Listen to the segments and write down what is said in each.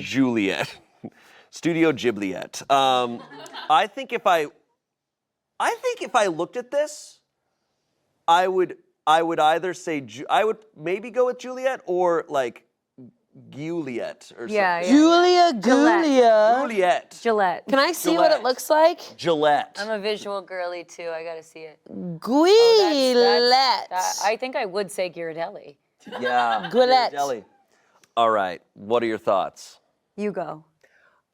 Juliet. Studio Ghibliet. I think if I looked at this, I would either say I would maybe go with Juliet or like Juliet or something. Yeah. Julia, Julia. Juliet. Gillette. Can I see what it looks like? Gillette. I'm a visual girly too. I gotta see it. Guillet. I think I would say Ghirardelli. Yeah. Guillet. Ghirardelli. All right. What are your thoughts? You go.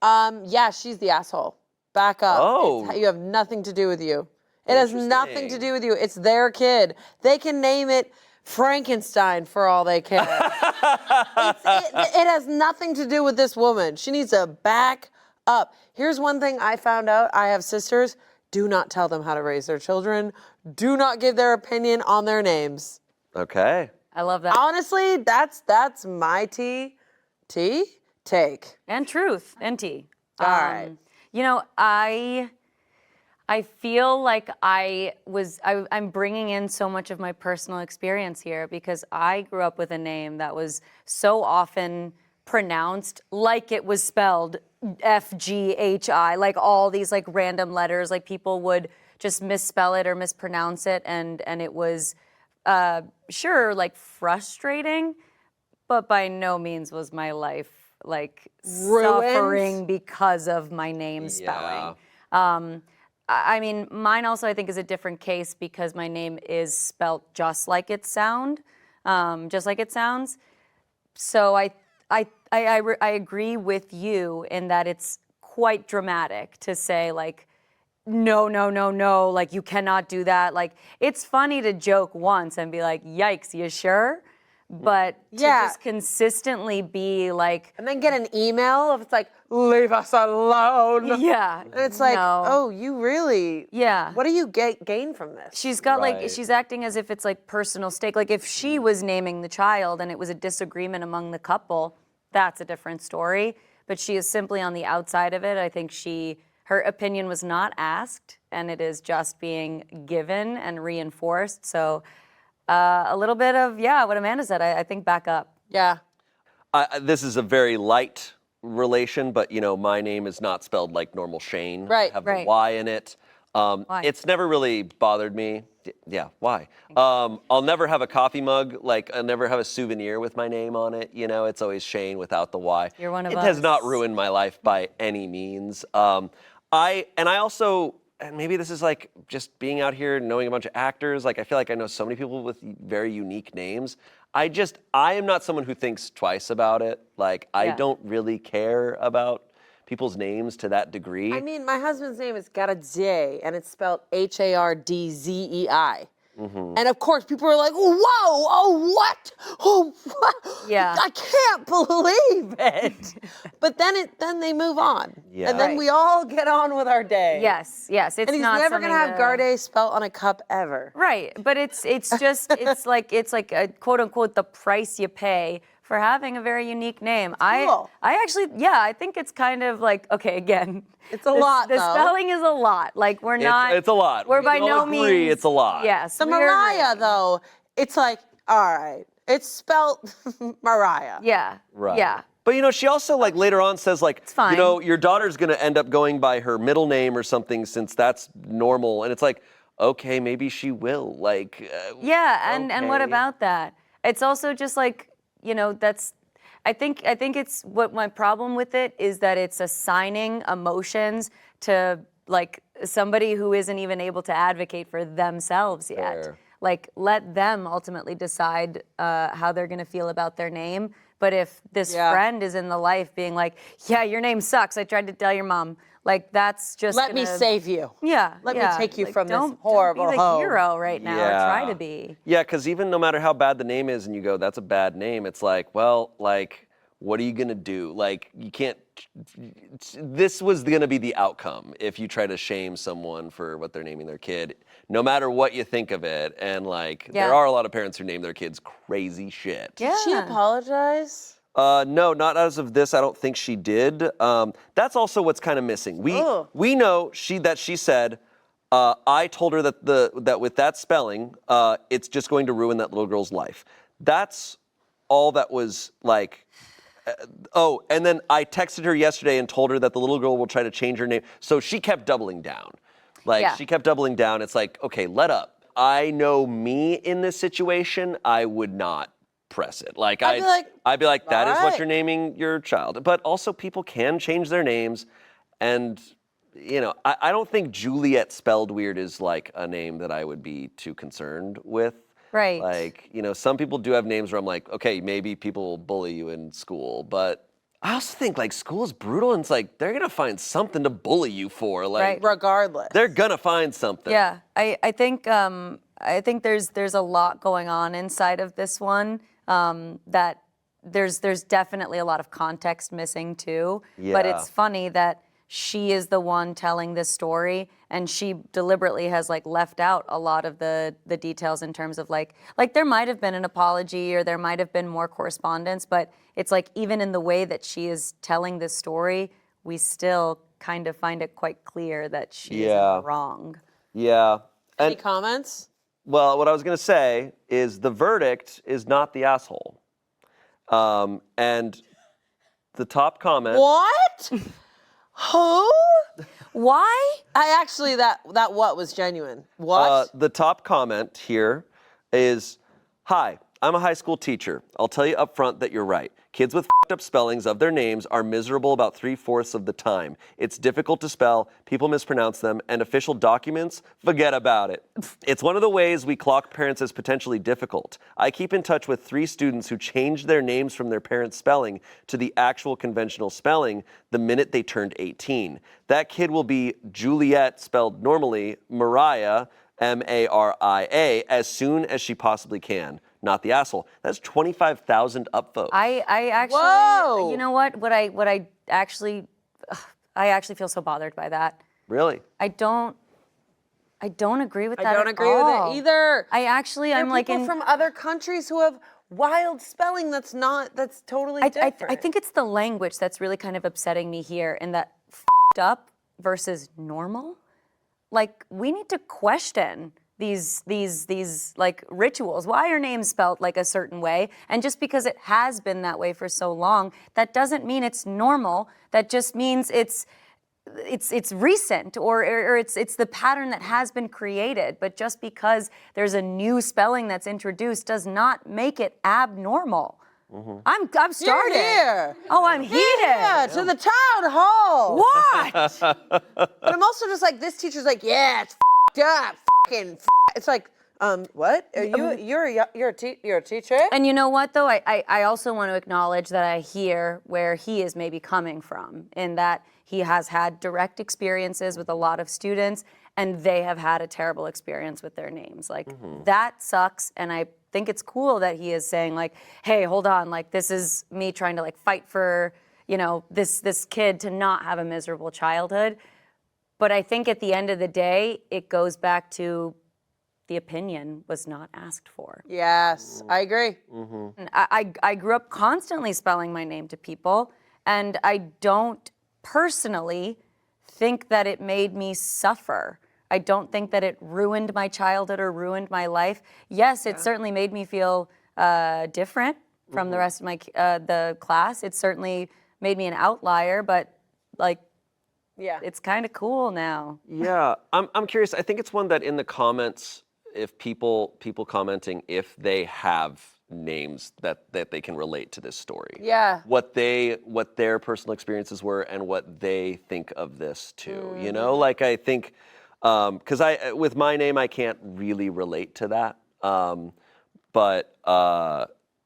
Yeah, she's the asshole. Back up. Oh. You have nothing to do with you. It has nothing to do with you. It's their kid. They can name it Frankenstein for all they care. It has nothing to do with this woman. She needs to back up. Here's one thing I found out. I have sisters. Do not tell them how to raise their children. Do not give their opinion on their names. Okay. I love that. Honestly, that's my take. And truth and tea. All right. You know, I feel like I'm bringing in so much of my personal experience here because I grew up with a name that was so often pronounced like it was spelled FGHI, like all these like random letters, like people would just misspell it or mispronounce it, and it was sure like frustrating, but by no means was my life like ruined? Suffering because of my name spelling. I mean, mine also I think is a different case because my name is spelt just like it sounds. So I agree with you in that it's quite dramatic to say like, no, like you cannot do that. Like it's funny to joke once and be like, yikes, you sure? But to just consistently be like... And then get an email if it's like, leave us alone. Yeah. And it's like, oh, you really... Yeah. What do you gain from this? She's got like, she's acting as if it's like personal stake. Like if she was naming the child and it was a disagreement among the couple, that's a different story. But she is simply on the outside of it. I think her opinion was not asked and it is just being given and reinforced. So... a little bit of, what Amanda said, I think back up. Yeah. This is a very light relation, but, you know, my name is not spelled like normal Shane. Right, I have right. the Y in it. Why? It's never really bothered me. Yeah, why? I'll never have a coffee mug, like I'll never have a souvenir with my name on it. You know, it's always Shane without the Y. You're one of us. It us. has not ruined my life by any means. I also... And maybe this is like just being out here knowing a bunch of actors. Like I feel like I know so many people with very unique names. I am not someone who thinks twice about it. Like I don't really care about people's names to that degree. I mean, my husband's name is Gardezei, and it's spelled Hardzei. And of course, people are like, whoa, oh, what? Oh, what? Yeah. I can't believe it. But then they move on. Yeah. And then we all get on with our day. Yes. It's and he's not never going to have Garde spelled on a cup ever. Right, but it's just, it's like a quote unquote the price you pay for having a very unique name. Cool. I actually, I think it's kind of like, okay, again. It's a lot, The though. spelling is a lot. Like we're not. It's a lot. We're We by can no all agree means. it's a lot. Yes. The Mariah, though, it's like, all right, it's spelled Mariah. Yeah. Right. Yeah. But you know, she also like later on says like, It's fine. you know, your daughter's gonna end up going by her middle name or something since that's normal. And it's like, okay, maybe she will. Like. And what about that? It's also just like, you know, that's. I think it's what my problem with it is that it's assigning emotions to like somebody who isn't even able to advocate for themselves yet. Fair. Like let them ultimately decide how they're gonna feel about their name. But if this friend is in the life being like, yeah, your name sucks, I tried to tell your mom. Like that's just Let me save you. Yeah. Let me take you like, from this horrible Don't be the home. hero right now. Or try to be. Yeah, because even no matter how bad the name is and you go, that's a bad name, it's like, well, like, what are you going to do? Like, you can't, this was going to be the outcome if you try to shame someone for what they're naming their kid, no matter what you think of it. And like, there are a lot of parents who name their kids crazy shit. Yeah. Did she apologize? No, not as of this. I don't think she did. That's also what's kind of missing. We know that she said, I told her that with that spelling, it's just going to ruin that little girl's life. That's all that was like Oh, and then I texted her yesterday and told her that the little girl will try to change her name. So she kept doubling down. Like, Yeah. she kept doubling down. It's like, okay, let up. I know me in this situation, I would not press it. Like, I'd be like, that is what right. you're naming your child. But also, people can change their names. And, you know, I don't think Juliet spelled weird is like a name that I would be too concerned with. Right. Like, you know, some people do have names where I'm like, okay, maybe people will bully you in school, but I also think like school is brutal and it's like they're gonna find something to bully you for. Like, Right. Regardless. they're gonna find something. Yeah, I think there's a lot going on inside of this one, that there's definitely a lot of context missing too. But Yeah. it's funny that she is the one telling this story, and she deliberately has like left out a lot of the details in terms of like there might have been an apology or there might have been more correspondence, but it's like even in the way that she is telling this story, we still kind of find it quite clear that she is in Yeah. the wrong. Yeah. Any And comments? well, what I was gonna say is the verdict is not the asshole. And the top comment. What? Who? Why? I actually that what was genuine. What? The top comment here is, "Hi, I'm a high school teacher. I'll tell you up front that you're right. Kids with f***ed up spellings of their names are miserable about 3/4 of the time. It's difficult to spell, people mispronounce them, and official documents, forget about it. It's one of the ways we clock parents as potentially difficult. I keep in touch with 3 students who changed their names from their parents' spelling to the actual conventional spelling the minute they turned 18. That kid will be Juliet, spelled normally, Mariah, Maria, as soon as she possibly can. Not the asshole." That's 25,000 upvotes. I actually, Whoa. you know what I actually feel so bothered by that. Really? I don't agree with that I don't at agree with all. it either. I'm There are like people from other countries who have wild spelling that's totally different. I think it's the language that's really kind of upsetting me here, in that f***ed up versus normal. Like, we need to question these like rituals. Why are names spelled like a certain way? And just because it has been that way for so long, that doesn't mean it's normal. That just means it's recent, or it's the pattern that has been created. But just because there's a new spelling that's introduced does not make it abnormal. I'm starting. You're here. Oh, I'm heated. Yeah, to the town hall. What? But I'm also just like, this teacher's like, yeah, it's f***ed up, It's like, what? Are you're a teacher? And you know what, though? I also want to acknowledge that I hear where he is maybe coming from, in that he has had direct experiences with a lot of students, and they have had a terrible experience with their names. Like, that sucks, and I think it's cool that he is saying, like, hey, hold on, like, this is me trying to, like, fight for, you know, this kid to not have a miserable childhood. But I think at the end of the day, it goes back to the opinion was not asked for. Yes, I agree. And I grew up constantly spelling my name to people, and I don't personally think that it made me suffer. I don't think that it ruined my childhood or ruined my life. Yes, it certainly made me feel different from the rest of my the class. It certainly made me an outlier, but like, Yeah. it's kind of cool now. Yeah, I'm curious. I think it's one that in the comments, if people commenting if they have names that they can relate to this story. Yeah. What their personal experiences were and what they think of this too. You know, like I think because with my name I can't really relate to that. But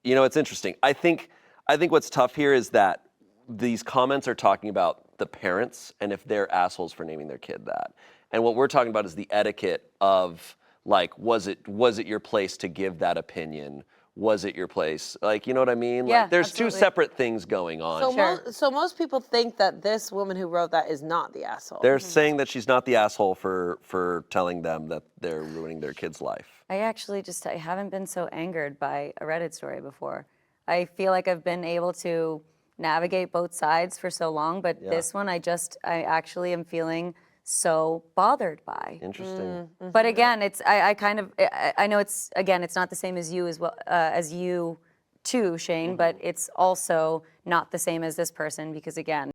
you know, it's interesting. I think what's tough here is that these comments are talking about the parents and if they're assholes for naming their kid that. And what we're talking about is the etiquette of, like, was it your place to give that opinion? Was it your place? Like, you know what I mean? Yeah, Like, there's absolutely. two separate things going on. So, Sure. most people think that this woman who wrote that is not the asshole. They're saying that she's not the asshole for telling them that they're ruining their kid's life. I actually I haven't been so angered by a Reddit story before. I feel like I've been able to navigate both sides for so long, but this one I actually am feeling so bothered by. Interesting. But again, I know it's not the same as you as well, as you to Shane, but it's also not the same as this person because again,